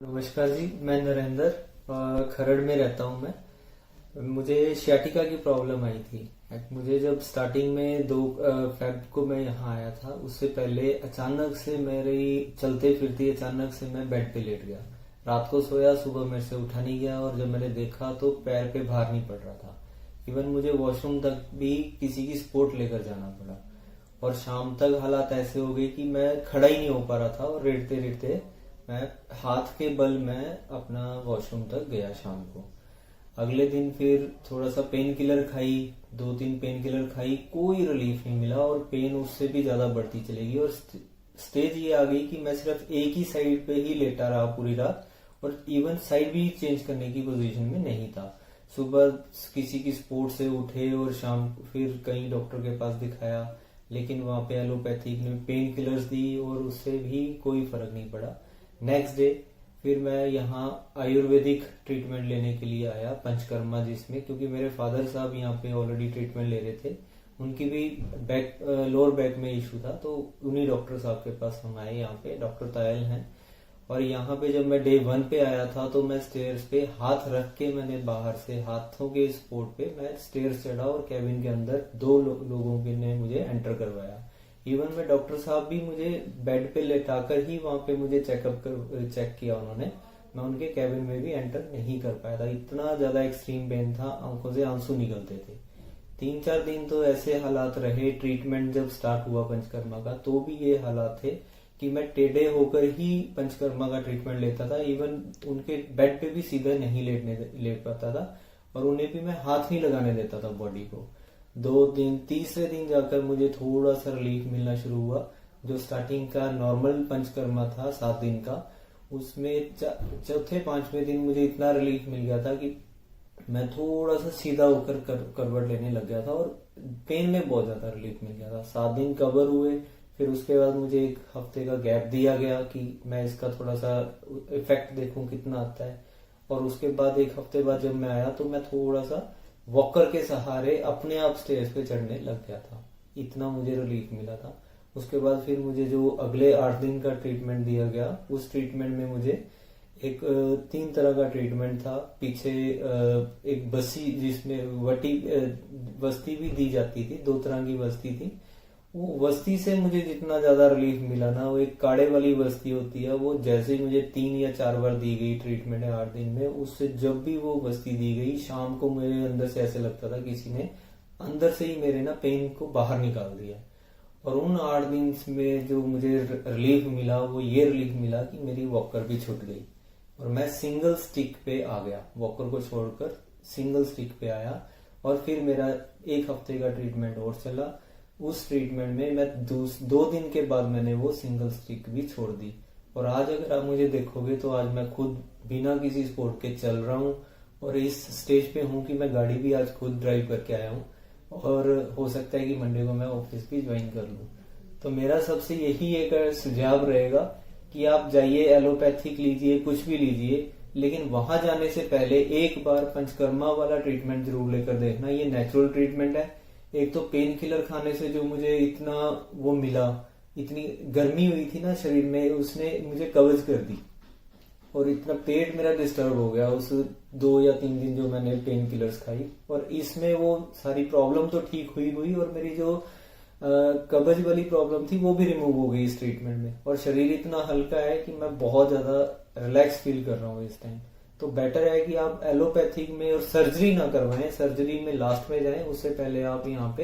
नमस्कार जी, मैं नरेंद्र खरड़ में रहता हूँ। मैं मुझे सियाटिका की प्रॉब्लम आई थी। मुझे जब स्टार्टिंग में 2 फेब को मैं यहाँ आया था, उससे पहले अचानक से मेरी चलते फिरते अचानक से मैं बेड पे लेट गया। रात को सोया, सुबह मेरे से उठा नहीं गया और जब मैंने देखा तो पैर पे भार नहीं पड़ रहा था। इवन मुझे वॉशरूम तक भी किसी की सपोर्ट लेकर जाना पड़ा और शाम तक हालात ऐसे हो गए कि मैं खड़ा ही नहीं हो पा रहा था और रेटते रेटते मैं हाथ के बल में अपना वॉशरूम तक गया शाम को। अगले दिन फिर थोड़ा सा पेन किलर खाई, 2-3 पेन किलर खाई, कोई रिलीफ नहीं मिला और पेन उससे भी ज्यादा बढ़ती चलेगी और स्टेज ये आ गई कि मैं सिर्फ एक ही साइड पे ही लेटा रहा पूरी रात और इवन साइड भी चेंज करने की पोजीशन में नहीं था। सुबह किसी की सपोर्ट से उठे और शाम फिर कहीं डॉक्टर के पास दिखाया, लेकिन वहां पे एलोपैथिक ने पेन किलर्स दी और उससे भी कोई फर्क नहीं पड़ा। नेक्स्ट डे फिर मैं यहाँ आयुर्वेदिक ट्रीटमेंट लेने के लिए आया, पंचकर्मा जिसमें, क्योंकि मेरे फादर साहब यहाँ पे ऑलरेडी ट्रीटमेंट ले रहे थे। उनकी भी लोअर बैक में इशू था, तो उन्हीं डॉक्टर साहब के पास हम आए। यहाँ पे डॉक्टर तायल हैं। और यहाँ पे जब मैं डे 1 पे आया था तो मैं स्टेयर्स पे हाथ रख के मैंने बाहर से हाथों के सपोर्ट पे मैं स्टेयर्स चढ़ा और कैबिन के अंदर 2 लोगों के ने मुझे एंटर करवाया। इवन में डॉक्टर साहब भी मुझे बेड पे लेटाकर ही वहां पे मुझे चेक किया उन्होंने। मैं उनके कैबिन में भी एंटर नहीं कर पाया था, इतना ज्यादा एक्सट्रीम पेन था, आंखों से आंसू निकलते थे। 3-4 दिन तो ऐसे हालात रहे। ट्रीटमेंट जब स्टार्ट हुआ पंचकर्मा का तो भी ये हालात थे कि मैं टेढ़े होकर ही पंचकर्मा का ट्रीटमेंट लेता था। इवन उनके बेड पे भी सीधे नहीं लेट पाता था और उन्हें भी मैं हाथ नहीं लगाने देता था बॉडी को। 2 दिन, तीसरे दिन जाकर मुझे थोड़ा सा रिलीफ मिलना शुरू हुआ। जो स्टार्टिंग का नॉर्मल पंचकर्मा था 7 दिन का, उसमें चौथे 5वें दिन मुझे इतना रिलीफ मिल गया था कि मैं थोड़ा सा सीधा होकर करवट लेने लग गया था और पेन में बहुत ज्यादा रिलीफ मिल गया था। 7 दिन कवर हुए, फिर उसके बाद मुझे 1 हफ्ते का गैप दिया गया कि मैं इसका थोड़ा सा इफेक्ट देखूं कितना आता है। और उसके बाद 1 हफ्ते बाद जब मैं आया तो मैं थोड़ा सा वॉकर के सहारे अपने आप स्टेज पे चढ़ने लग गया था। इतना मुझे रिलीफ मिला था। उसके बाद फिर मुझे जो अगले 8 दिन का ट्रीटमेंट दिया गया, उस ट्रीटमेंट में मुझे एक 3 तरह का ट्रीटमेंट था। पीछे एक बस्ती जिसमें वस्ती भी दी जाती थी, 2 तरह की वस्ती थी। वो वस्ती से मुझे जितना ज्यादा रिलीफ मिला ना, वो एक काढ़े वाली वस्ती होती है, वो जैसे ही मुझे 3 या 4 बार दी गई ट्रीटमेंट 8 दिन में, उससे जब भी वो वस्ती दी गई शाम को मेरे अंदर से ऐसे लगता था किसी ने अंदर से ही मेरे ना पेन को बाहर निकाल दिया। और उन 8 दिन में जो मुझे रिलीफ मिला वो ये रिलीफ मिला कि मेरी वॉकर भी छूट गई और मैं सिंगल स्टिक पे आ गया। वॉकर को छोड़कर सिंगल स्टिक पे आया और फिर मेरा 1 हफ्ते का ट्रीटमेंट और चला। उस ट्रीटमेंट में मैं 2 दिन के बाद मैंने वो सिंगल स्टिक भी छोड़ दी और आज अगर आप मुझे देखोगे तो आज मैं खुद बिना किसी सपोर्ट के चल रहा हूँ और इस स्टेज पे हूँ कि मैं गाड़ी भी आज खुद ड्राइव करके आया हूँ और हो सकता है कि मंडे को मैं ऑफिस भी ज्वाइन कर लूँ। तो मेरा सबसे यही एक सुझाव रहेगा कि आप जाइए, एलोपैथिक लीजिए, कुछ भी लीजिए, लेकिन वहां जाने से पहले एक बार पंचकर्मा वाला ट्रीटमेंट जरूर लेकर देखना। ये नेचुरल ट्रीटमेंट है। एक तो पेन किलर खाने से जो मुझे इतना वो मिला, इतनी गर्मी हुई थी ना शरीर में, उसने मुझे कब्ज कर दी और इतना पेट मेरा डिस्टर्ब हो गया उस 2 या 3 दिन जो मैंने पेन किलर्स खाई। और इसमें वो सारी प्रॉब्लम तो ठीक हुई और मेरी जो कब्ज वाली प्रॉब्लम थी वो भी रिमूव हो गई इस ट्रीटमेंट में। और शरीर इतना हल्का है कि मैं बहुत ज्यादा रिलैक्स फील कर रहा हूँ इस टाइम। तो बेटर है कि आप एलोपैथिक में और सर्जरी ना करवाएं, सर्जरी में लास्ट में जाएं, उससे पहले आप यहाँ पे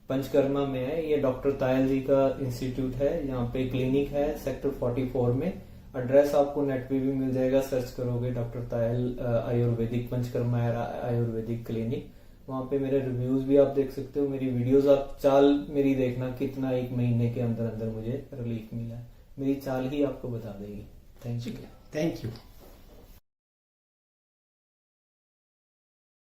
पंचकर्मा में है। ये डॉक्टर तायल जी का इंस्टीट्यूट है, यहाँ पे क्लिनिक है सेक्टर 44 में। एड्रेस आपको नेट पे भी मिल जाएगा, सर्च करोगे डॉक्टर तायल आयुर्वेदिक पंचकर्मा आयुर्वेदिक क्लिनिक। वहां पे मेरे रिव्यूज भी आप देख सकते हो, मेरी वीडियोस आप चाल मेरी देखना कितना 1 महीने के अंदर अंदर मुझे रिलीफ मिला है। मेरी चाल ही आपको बता देगी। Thank you.